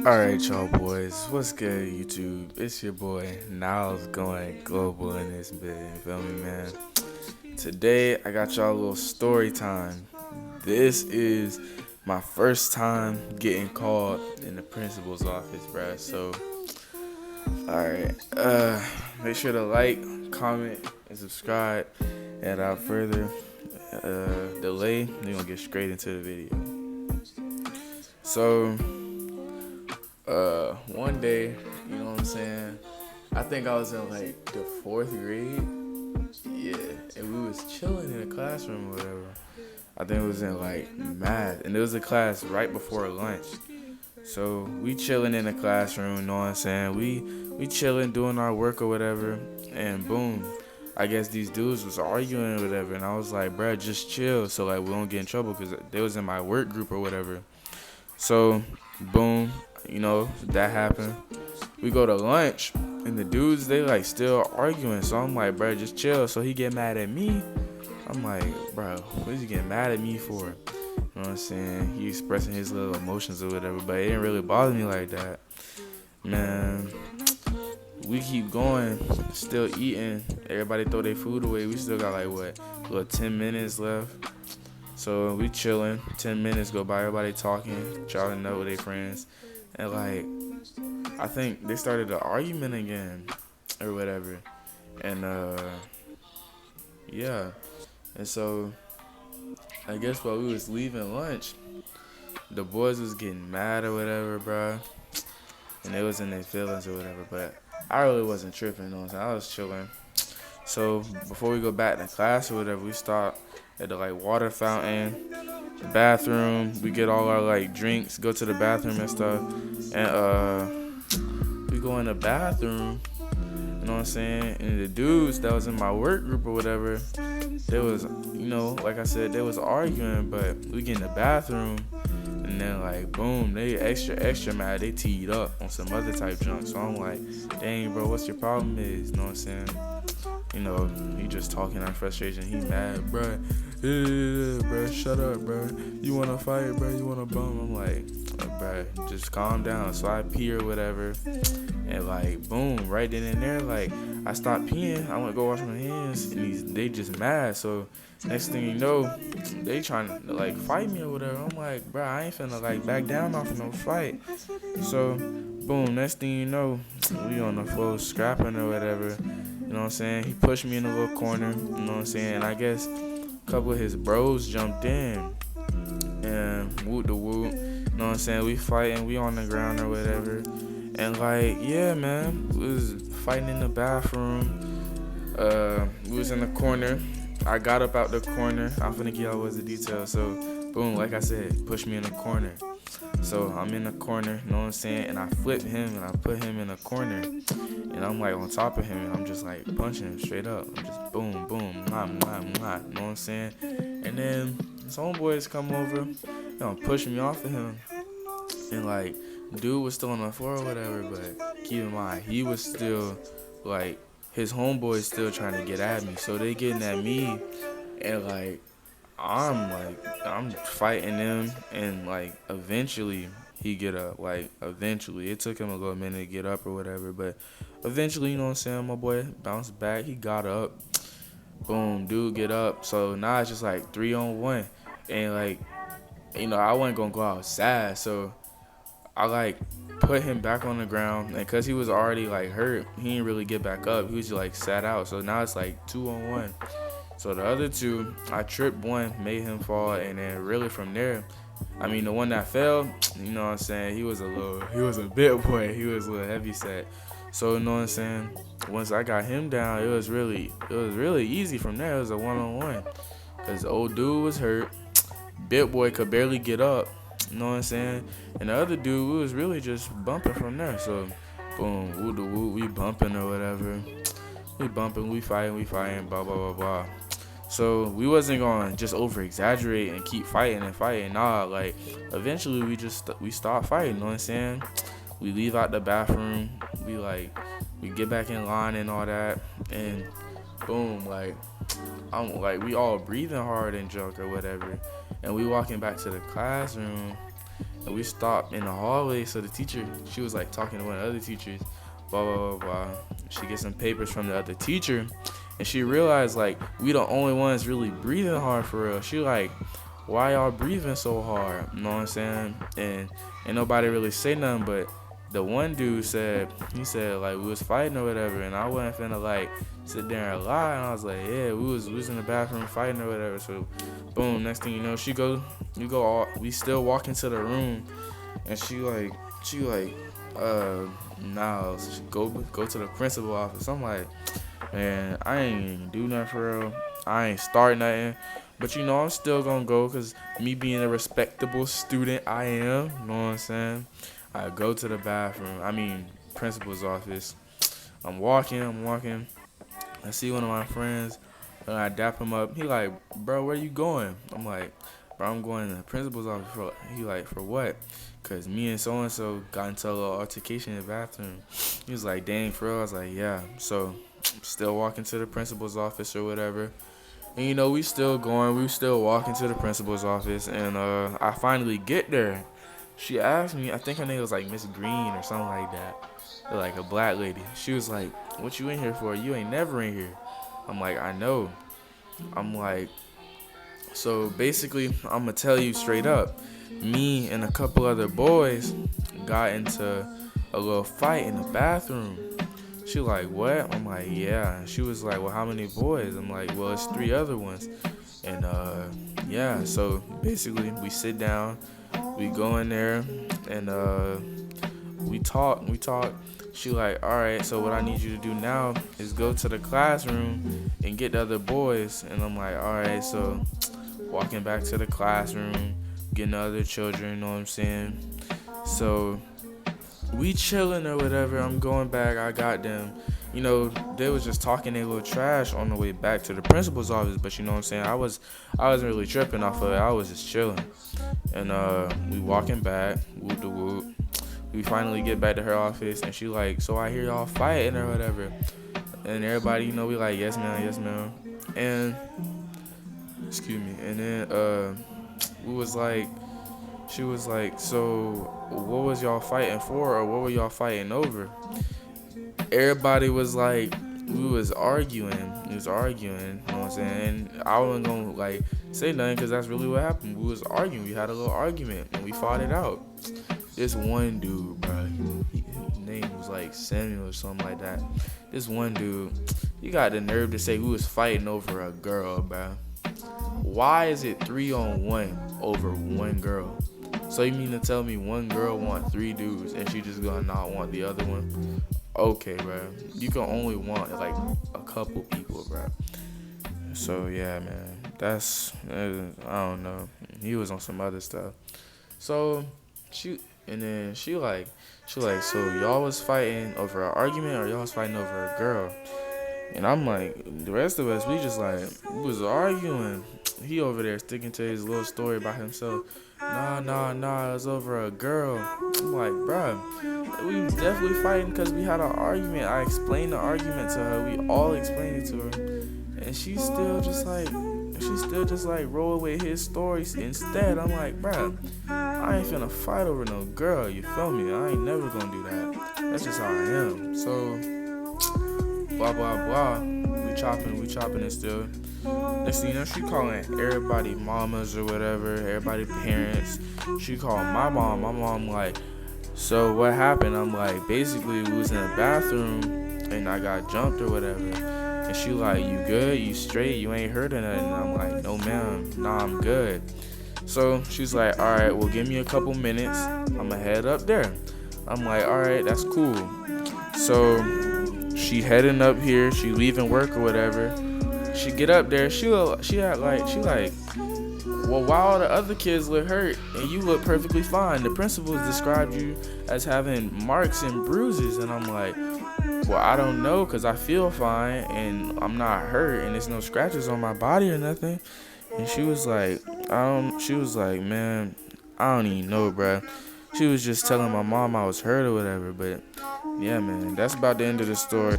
Alright, y'all boys, what's good, YouTube? It's your boy, Niles going global in this bit, you feel me, man? Today, I got y'all a little story time. This is my first time getting called in the principal's office, bruh. So, alright, make sure to like, comment, and subscribe. And without further delay, we're gonna get straight into the video. So, one day, you know what I'm saying? I think I was in like the 4th grade. Yeah, and we was chilling in the classroom or whatever. I think it was in like math, and it was a class right before lunch. So we chilling in the classroom, you know what I'm saying? We chilling, doing our work or whatever, and boom, I guess these dudes was arguing or whatever, and I was like, bruh, just chill, so like we don't get in trouble, because they was in my work group or whatever. So, boom, you know, that happened. We go to lunch, and the dudes, they like still arguing. So I'm like, bro, just chill. So he get mad at me. I'm like, bro, what is he getting mad at me for? You know what I'm saying? He expressing his little emotions or whatever, but it didn't really bother me like that. Man, we keep going, still eating. Everybody throw their food away. We still got like, what, little 10 minutes left. So we chilling, 10 minutes go by, everybody talking, trying to know their friends. And like, I think they started an argument again or whatever. And yeah. And so I guess while we was leaving lunch, the boys was getting mad or whatever, bro. And they was in their feelings or whatever. But I really wasn't tripping, you know what I'm saying? I was chilling. So before we go back to class or whatever, we stop at the like water fountain, the bathroom. We get all our like drinks, go to the bathroom and stuff, and we go in the bathroom. You know what I'm saying? And the dudes that was in my work group or whatever, they was, you know, like I said, they was arguing. But we get in the bathroom, and then like boom, they extra mad. They teed up on some other type junk. So I'm like, dang, bro, what's your problem is? You know what I'm saying? You know, he just talking out of frustration. He mad, bruh. Bruh, shut up, bruh. You wanna fight, bruh? You wanna bum? I'm like, bruh, just calm down. So I pee or whatever, and like, boom, right then and there, like, I stopped peeing. I went to go wash my hands, and they just mad. So next thing you know, they trying to like fight me or whatever. I'm like, bruh, I ain't finna like back down off of no fight. So boom, next thing you know, we on the floor scrapping or whatever. You know what I'm saying? He pushed me in a little corner. You know what I'm saying? And I guess a couple of his bros jumped in and whoop the whoop. You know what I'm saying? We fighting. We on the ground or whatever. And like, yeah, man, we was fighting in the bathroom. We was in the corner. I got up out the corner. I'm finna give y'all what's the details. So, boom, like I said, pushed me in the corner. So I'm in the corner, you know what I'm saying? And I flip him and I put him in a corner. And I'm like on top of him and I'm just like punching him straight up. I'm just boom, boom, mwah, mwah, mwah, you know what I'm saying? And then his homeboys come over, you know, push me off of him. And like, dude was still on the floor or whatever, but keep in mind, he was still like, his homeboys still trying to get at me. So they getting at me and like, I'm fighting them, and like eventually he get up. Like eventually, it took him a little minute to get up or whatever, but eventually, you know what I'm saying, my boy bounced back. He got up. Boom, dude, get up. So now it's just like 3-on-1, and like, you know, I wasn't gonna go outside, so I like put him back on the ground, and cause he was already like hurt, he didn't really get back up. He was just like sat out. So now it's like 2-on-1. So the other two, I tripped one, made him fall, and then really from there, I mean, the one that fell, you know what I'm saying, he was a big boy, he was a little heavy set. So, you know what I'm saying, once I got him down, it was really easy from there. It was a 1-on-1, because the old dude was hurt, big boy could barely get up, you know what I'm saying, and the other dude, we was really just bumping from there. So, boom, woo the woo, we bumping or whatever. We bumping, we fighting, blah, blah, blah, blah. So we wasn't gonna just over exaggerate and keep fighting and fighting. Nah, like eventually we stop fighting. You know what I'm saying? We leave out the bathroom. We get back in line and all that. And boom, like we all breathing hard and junk or whatever. And we walking back to the classroom. And we stopped in the hallway. So the teacher, she was like talking to one of the other teachers, blah, blah, blah, blah. She gets some papers from the other teacher. And she realized, like, we the only ones really breathing hard for real. She like, why y'all breathing so hard? You know what I'm saying? And ain't nobody really say nothing, but the one dude said, he said, like, we was fighting or whatever, and I wasn't finna, like, sit there and lie. And I was like, yeah, we was in the bathroom fighting or whatever. So, boom, next thing you know, we still walk into the room, and she like, nah, go to the principal office. I'm like, man, I ain't do nothing for real. I ain't start nothing. But, you know, I'm still gonna go because me being a respectable student I am, you know what I'm saying? I go to the principal's office. I'm walking. I see one of my friends, and I dap him up. He like, bro, where you going? I'm like, bro, I'm going to the principal's office. He like, for what? Because me and so-and-so got into a little altercation in the bathroom. He was like, dang, for real? I was like, yeah. So, still walking to the principal's office or whatever. And, you know, we still walking to the principal's office. And I finally get there. She asked me, I think her name was like Miss Green or something like that. Like a black lady. She was like, what you in here for? You ain't never in here. I'm like, I know. I'm like, so basically, I'm going to tell you straight up. Me and a couple other boys got into a little fight in the bathroom. She like, what? I'm like, yeah. And she was like, well, how many boys? I'm like, well, it's 3 other ones. And yeah, so basically we sit down, we go in there, and we talk. She like, all right, so what I need you to do now is go to the classroom and get the other boys. And I'm like, all right, so walking back to the classroom, getting the other children, you know what I'm saying? So we chilling or whatever. I'm going back. I got them. You know, they was just talking a little trash on the way back to the principal's office. But you know what I'm saying? I wasn't really tripping off of it. I was just chilling. And we walking back, whoop de whoop. We finally get back to her office, and she like, so I hear y'all fighting or whatever. And everybody, you know, we like, yes ma'am. And excuse me. And then she was like, so what was y'all fighting for, or what were y'all fighting over? Everybody was like, we was arguing, you know what I'm saying? And I wasn't gonna like say nothing because that's really what happened. We was arguing, we had a little argument, and we fought it out. This one dude, bro, his name was like Samuel or something like that. This one dude, he got the nerve to say we was fighting over a girl, bro. Why is it 3-on-1 over one girl? So you mean to tell me one girl want 3 dudes and she just gonna not want the other one? Okay, bro. You can only want like a couple people, bro. So yeah, man. I don't know. He was on some other stuff. So she like, so y'all was fighting over an argument or y'all was fighting over a girl? And I'm like, the rest of us, we just like, we was arguing. He over there sticking to his little story by himself. Nah, it was over a girl. I'm like, bruh, we was definitely fighting because we had an argument. I explained the argument to her. We all explained it to her. And she still just like roll with his stories instead. I'm like, bruh, I ain't finna fight over no girl, you feel me? I ain't never gonna do that. That's just how I am. So, blah, blah, blah. We chopping it still. Next thing you know, she calling everybody mamas or whatever, everybody parents. She called my mom. My mom like, so what happened? I'm like, basically we was in the bathroom and I got jumped or whatever. And she like, you good? You straight? You ain't hurt or nothing? And I'm like, no ma'am, nah, I'm good. So she's like, all right, well give me a couple minutes. I'ma head up there. I'm like, all right, that's cool. So she heading up here. She leaving work or whatever. She get up there. She like, well, why all the other kids look hurt and you look perfectly fine? The principals described you as having marks and bruises. And I'm like, well, I don't know, because I feel fine and I'm not hurt and there's no scratches on my body or nothing. And she was like, man, I don't even know, bro. She was just telling my mom I was hurt or whatever. But yeah, man, that's about the end of the story.